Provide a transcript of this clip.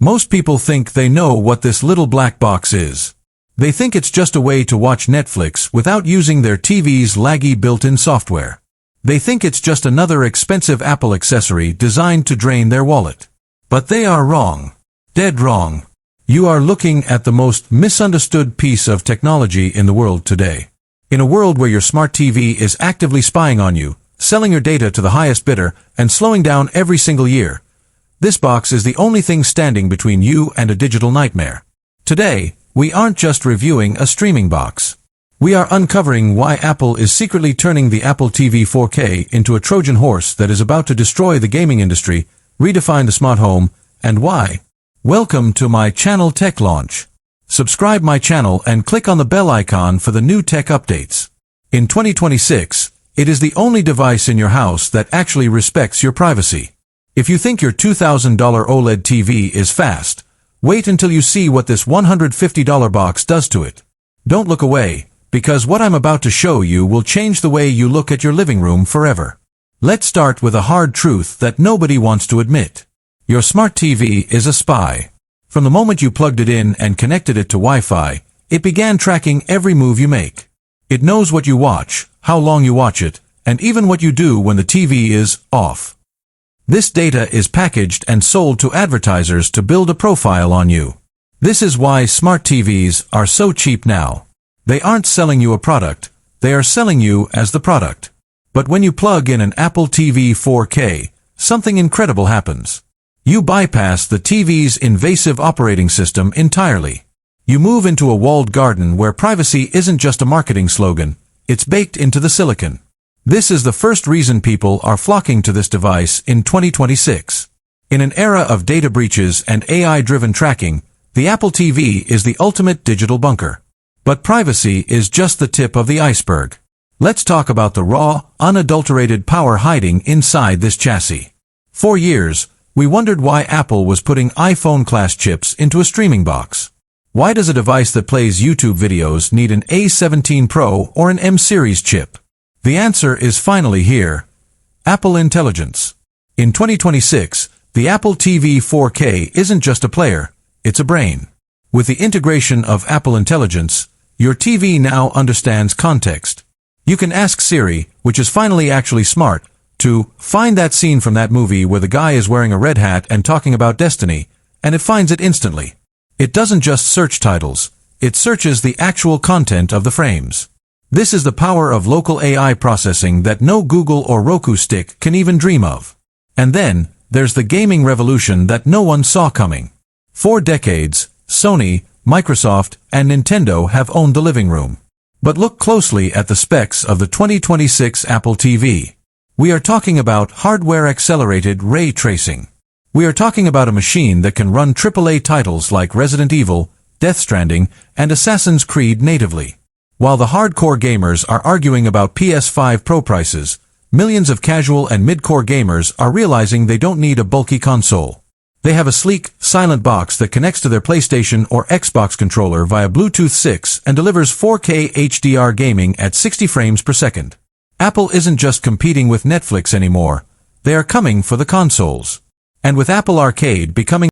Most people think they know what this little black box is. They think it's just a way to watch Netflix without using their TV's laggy built-in software. They think it's just another expensive Apple accessory designed to drain their wallet. But they are wrong. Dead wrong. You are looking at the most misunderstood piece of technology in the world today. In a world where your smart TV is actively spying on you, selling your data to the highest bidder, and slowing down every single year, this box is the only thing standing between you and a digital nightmare. Today, we aren't just reviewing a streaming box. We are uncovering why Apple is secretly turning the Apple TV 4K into a Trojan horse that is about to destroy the gaming industry, redefine the smart home, and why. Welcome to my channel Tech Launch. Subscribe my channel and click on the bell icon for the new tech updates. In 2026, it is the only device in your house that actually respects your privacy. If you think your $2,000 OLED TV is fast, wait until you see what this $150 box does to it. Don't look away, because what I'm about to show you will change the way you look at your living room forever. Let's start with a hard truth that nobody wants to admit. Your smart TV is a spy. From the moment you plugged it in and connected it to Wi-Fi, it began tracking every move you make. It knows what you watch, how long you watch it, and even what you do when the TV is off. This data is packaged and sold to advertisers to build a profile on you. This is why smart TVs are so cheap now. They aren't selling you a product, they are selling you as the product. But when you plug in an Apple TV 4K, something incredible happens. You bypass the TV's invasive operating system entirely. You move into a walled garden where privacy isn't just a marketing slogan, it's baked into the silicon. This is the first reason people are flocking to this device in 2026. In an era of data breaches and AI-driven tracking, the Apple TV is the ultimate digital bunker. But privacy is just the tip of the iceberg. Let's talk about the raw, unadulterated power hiding inside this chassis. For years, we wondered why Apple was putting iPhone-class chips into a streaming box. Why does a device that plays YouTube videos need an A17 Pro or an M-series chip? The answer is finally here. Apple Intelligence. In 2026, the Apple TV 4K isn't just a player, it's a brain. With the integration of Apple Intelligence, your TV now understands context. You can ask Siri, which is finally actually smart, to find that scene from that movie where the guy is wearing a red hat and talking about destiny, and it finds it instantly. It doesn't just search titles, it searches the actual content of the frames. This is the power of local AI processing that no Google or Roku stick can even dream of. And then, there's the gaming revolution that no one saw coming. For decades, Sony, Microsoft, and Nintendo have owned the living room. But look closely at the specs of the 2026 Apple TV. We are talking about hardware-accelerated ray tracing. We are talking about a machine that can run AAA titles like Resident Evil, Death Stranding, and Assassin's Creed natively. While the hardcore gamers are arguing about PS5 Pro prices, millions of casual and mid-core gamers are realizing they don't need a bulky console. They have a sleek, silent box that connects to their PlayStation or Xbox controller via Bluetooth 6 and delivers 4K HDR gaming at 60 frames per second. Apple isn't just competing with Netflix anymore, they are coming for the consoles. And with Apple Arcade becoming